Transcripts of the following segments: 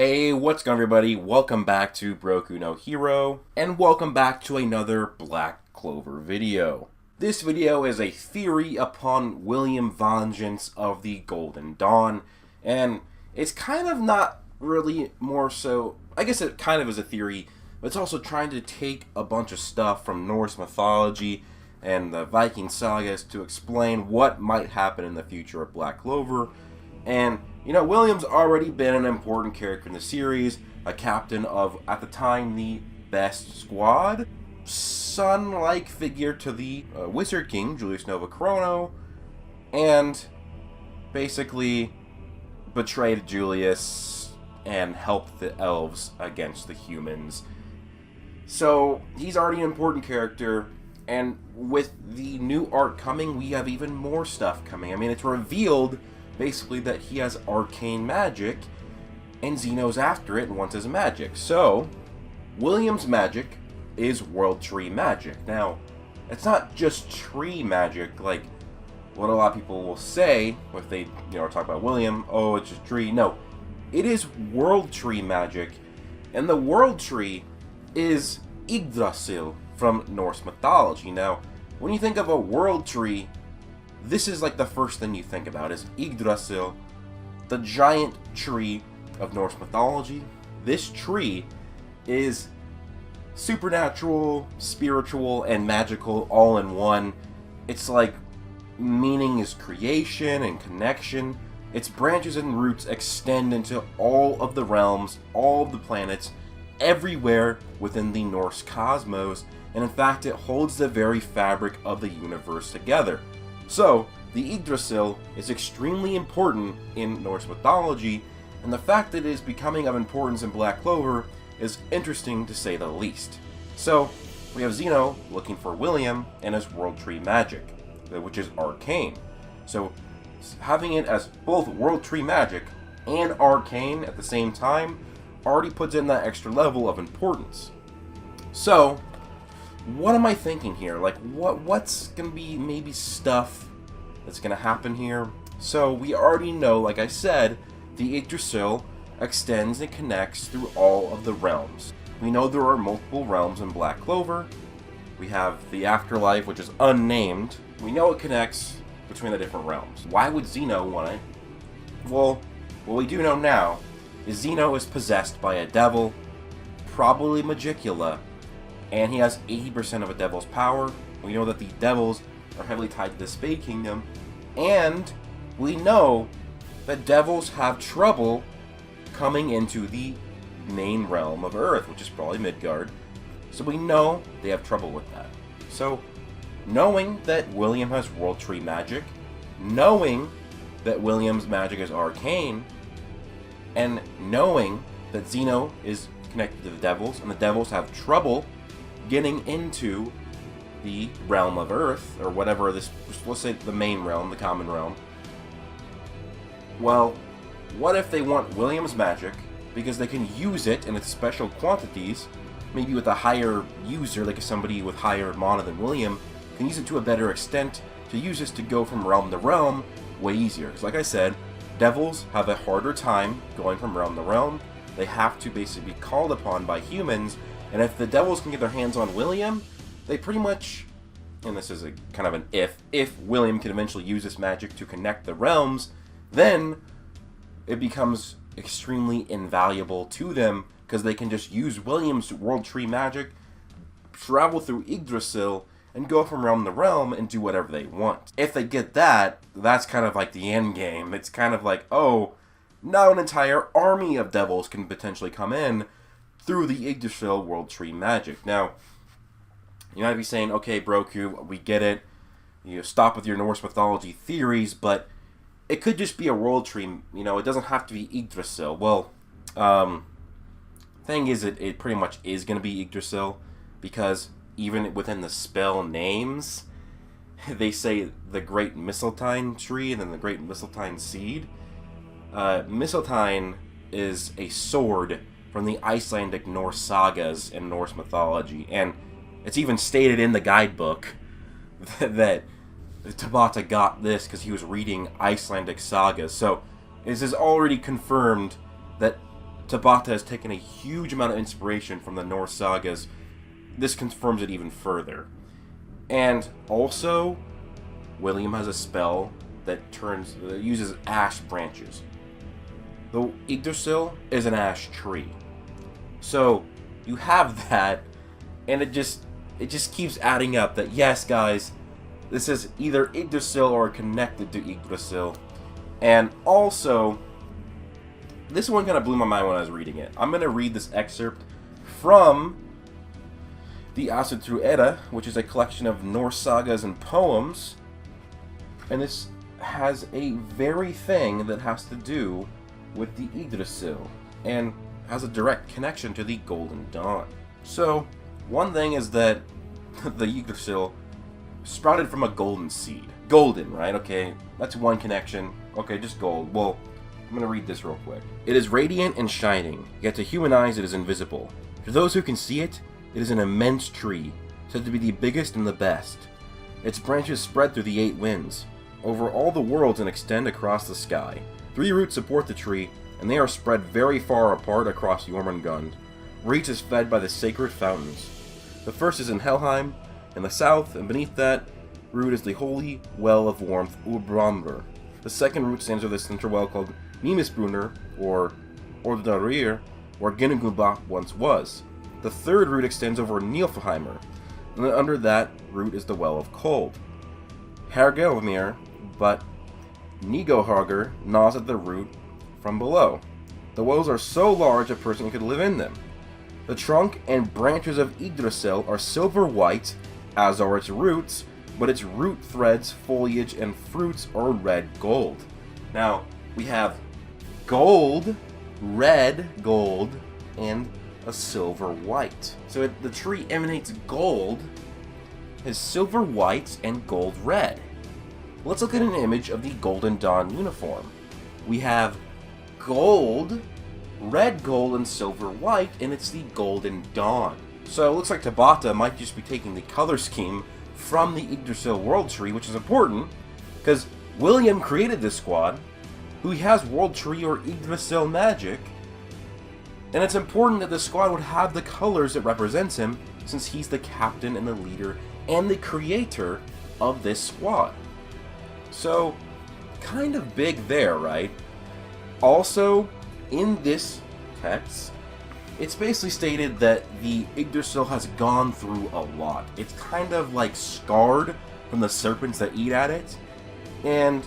Hey, what's going on everybody? Welcome back to Broku no Hero, and welcome back to another Black Clover video. This video is a theory upon William Vangeance of the Golden Dawn, and it's kind of not really more so, I guess it kind of is a theory, but it's also trying to take a bunch of stuff from Norse mythology and the Viking sagas to explain what might happen in the future of Black Clover. And you know, William's already been an important character in the series, a captain of, at the time, the best squad, son-like figure to the Wizard King, Julius Nova Chrono, and basically betrayed Julius and helped the elves against the humans. So, he's already an important character, and with the new art coming, we have even more stuff coming. I mean, it's revealed basically that he has arcane magic, and Zeno's after it and wants his magic. So, William's magic is World Tree Magic. Now, it's not just tree magic like what a lot of people will say if they talk about William. Oh, it's just tree. No, it is World Tree Magic, and the World Tree is Yggdrasil from Norse mythology. Now, when you think of a World Tree, this is like the first thing you think about is Yggdrasil, the giant tree of Norse mythology. This tree is supernatural, spiritual, and magical all in one. It's like meaning is creation and connection. Its branches and roots extend into all of the realms, all of the planets, everywhere within the Norse cosmos, and in fact it holds the very fabric of the universe together. So, the Yggdrasil is extremely important in Norse mythology, and the fact that it is becoming of importance in Black Clover is interesting to say the least. So, we have Zeno looking for William and his World Tree Magic, which is arcane. So, having it as both World Tree Magic and arcane at the same time already puts in that extra level of importance. So, what am I thinking here? Like, what's gonna be maybe stuff that's gonna happen here? So, we already know, like I said, the Yggdrasil extends and connects through all of the realms. We know there are multiple realms in Black Clover. We have the afterlife, which is unnamed. We know it connects between the different realms. Why would Zeno want it? Well, what we do know now is Zeno is possessed by a devil, probably Magicula, and he has 80% of a devil's power. We know that the devils are heavily tied to the Spade Kingdom, and we know that devils have trouble coming into the main realm of Earth, which is probably Midgard. So we know they have trouble with that. So, knowing that William has World Tree Magic, knowing that William's magic is arcane, and knowing that Zeno is connected to the devils, and the devils have trouble getting into the realm of Earth, or whatever this, let's say the main realm, the common realm. Well, what if they want William's magic, because they can use it in its special quantities, maybe with a higher user, like somebody with higher mana than William, can use it to a better extent, to use this to go from realm to realm way easier. Because like I said, devils have a harder time going from realm to realm. They have to basically be called upon by humans, and if the devils can get their hands on William, they pretty much, and this is a kind of an if William can eventually use this magic to connect the realms, then it becomes extremely invaluable to them, because they can just use William's World Tree Magic, travel through Yggdrasil, and go from realm to realm and do whatever they want. If they get that, that's kind of like the end game. It's kind of like, oh, now an entire army of devils can potentially come in through the Yggdrasil World Tree Magic. Now, you might be saying, okay, Broku, we get it. You stop with your Norse mythology theories, but it could just be a World Tree. It doesn't have to be Yggdrasil. Well, thing is, it pretty much is going to be Yggdrasil, because even within the spell names, they say the Great Mistletoe Tree and then the Great Mistletoe Seed. Mistletoe is a sword from the Icelandic Norse sagas and Norse mythology, and it's even stated in the guidebook that Tabata got this because he was reading Icelandic sagas. So this is already confirmed that Tabata has taken a huge amount of inspiration from the Norse sagas. This confirms it even further. And also, William has a spell that uses ash branches. The Yggdrasil is an ash tree. So, you have that, and it just keeps adding up that, yes, guys, this is either Yggdrasil or connected to Yggdrasil. And also, this one kind of blew my mind when I was reading it. I'm going to read this excerpt from the Asatru Edda, which is a collection of Norse sagas and poems. And this has a very thing that has to do with the Yggdrasil, and has a direct connection to the Golden Dawn. So, one thing is that the Yggdrasil sprouted from a golden seed. Golden, right? Okay, that's one connection. Okay, just gold. Well, I'm going to read this real quick. It is radiant and shining, yet to human eyes it is invisible. To those who can see it, it is an immense tree, said to be the biggest and the best. Its branches spread through the 8 winds, over all the worlds and extend across the sky. 3 roots support the tree, and they are spread very far apart across Jormungand, where each is fed by the sacred fountains. The first is in Helheim, in the south, and beneath that root is the holy well of warmth, Urbramber. The second root stands over the central well called Mimisbrunner, or Ordarir, where Ginnungubach once was. The third root extends over Nilfheimer, and then under that root is the well of cold, Hergelmir, but Nigoharger gnaws at the root from below. The wells are so large a person could live in them. The trunk and branches of Yggdrasil are silver white, as are its roots, but its root threads, foliage, and fruits are red gold. Now, we have gold, red gold, and a silver white. So the tree emanates gold, is silver white, and gold red. Let's look at an image of the Golden Dawn uniform. We have gold, red gold, and silver white, and it's the Golden Dawn. So it looks like Tabata might just be taking the color scheme from the Yggdrasil World Tree, which is important, because William created this squad, who has World Tree or Yggdrasil Magic, and it's important that the squad would have the colors that represents him, since he's the captain and the leader and the creator of this squad. So, kind of big there, right? Also, in this text, it's basically stated that the Yggdrasil has gone through a lot. It's kind of like scarred from the serpents that eat at it, and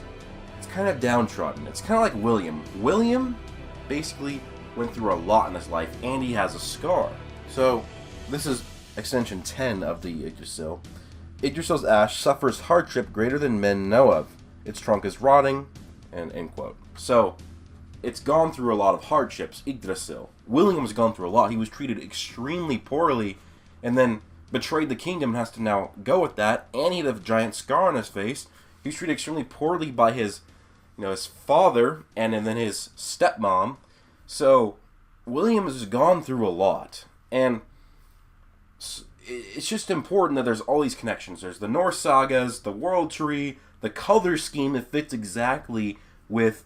it's kind of downtrodden. It's kind of like William. William basically went through a lot in his life, and he has a scar. So, this is extension 10 of the Yggdrasil. Yggdrasil's ash suffers hardship greater than men know of. Its trunk is rotting, and end quote. So, it's gone through a lot of hardships, Yggdrasil. William's gone through a lot. He was treated extremely poorly, and then betrayed the kingdom and has to now go with that, and he had a giant scar on his face. He was treated extremely poorly by his father, and then his stepmom. So, William has gone through a lot, and it's just important that there's all these connections. There's the Norse sagas, the World Tree, the color scheme that fits exactly with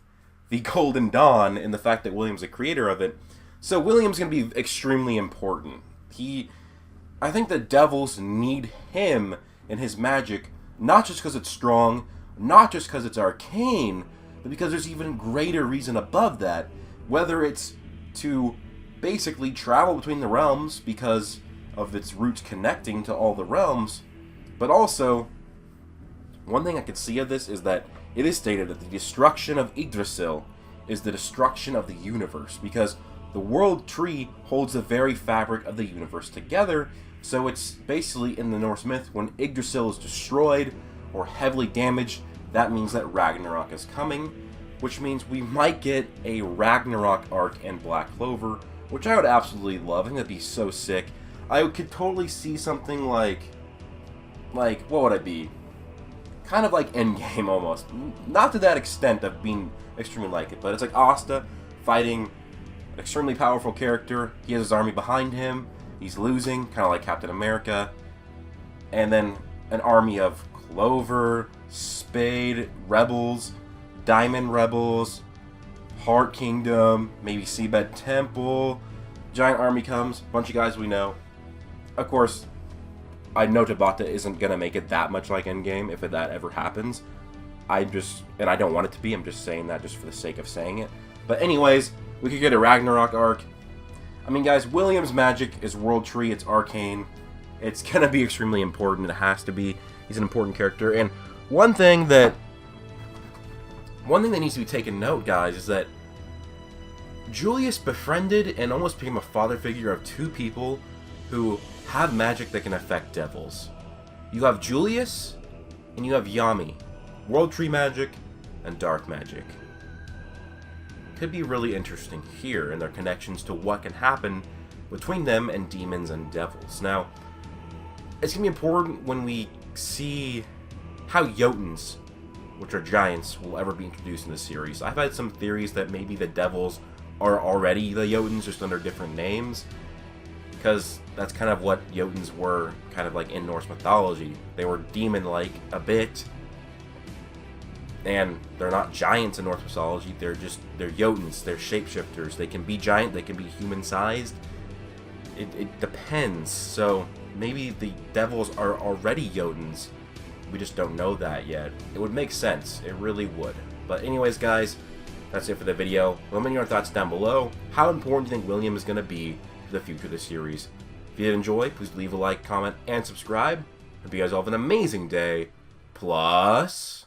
the Golden Dawn, and the fact that William's the creator of it. So William's going to be extremely important. I think the devils need him and his magic, not just because it's strong, not just because it's arcane, but because there's even greater reason above that. Whether it's to basically travel between the realms because of its roots connecting to all the realms, but also, one thing I could see of this is that it is stated that the destruction of Yggdrasil is the destruction of the universe, because the World Tree holds the very fabric of the universe together. So it's basically, in the Norse myth, when Yggdrasil is destroyed or heavily damaged, that means that Ragnarok is coming, which means we might get a Ragnarok arc in Black Clover, which I would absolutely love. I think that'd be so sick. I could totally see something like what would it be? Kind of like Endgame almost. Not to that extent of being extremely like it, but it's like Asta fighting an extremely powerful character. He has his army behind him. He's losing, kind of like Captain America. And then an army of Clover, Spade, Rebels, Diamond Rebels, Heart Kingdom, maybe Seabed Temple, giant army comes, bunch of guys we know. Of course, I know Tabata isn't gonna make it that much like Endgame if that ever happens. And I don't want it to be, I'm just saying that just for the sake of saying it. But anyways, we could get a Ragnarok arc. I mean, guys, William's magic is World Tree, it's arcane. It's gonna be extremely important, it has to be. He's an important character, and one thing that needs to be taken note, guys, is that Julius befriended and almost became a father figure of two people who have magic that can affect devils. You have Julius, and you have Yami. World Tree Magic and Dark Magic. Could be really interesting here in their connections to what can happen between them and demons and devils. Now, it's going to be important when we see how Jotuns, which are giants, will ever be introduced in the series. I've had some theories that maybe the devils are already the Jotuns, just under different names, because that's kind of what Jotuns were, kind of like in Norse mythology. They were demon-like a bit, and they're not giants in Norse mythology, they're Jotuns, they're shapeshifters. They can be giant, they can be human-sized. It depends, so maybe the devils are already Jotuns. We just don't know that yet. It would make sense, it really would. But anyways, guys, that's it for the video. Let me know your thoughts down below. How important do you think William is going to be for the future of the series? If you did enjoy, please leave a like, comment, and subscribe. Hope you guys all have an amazing day. Plus...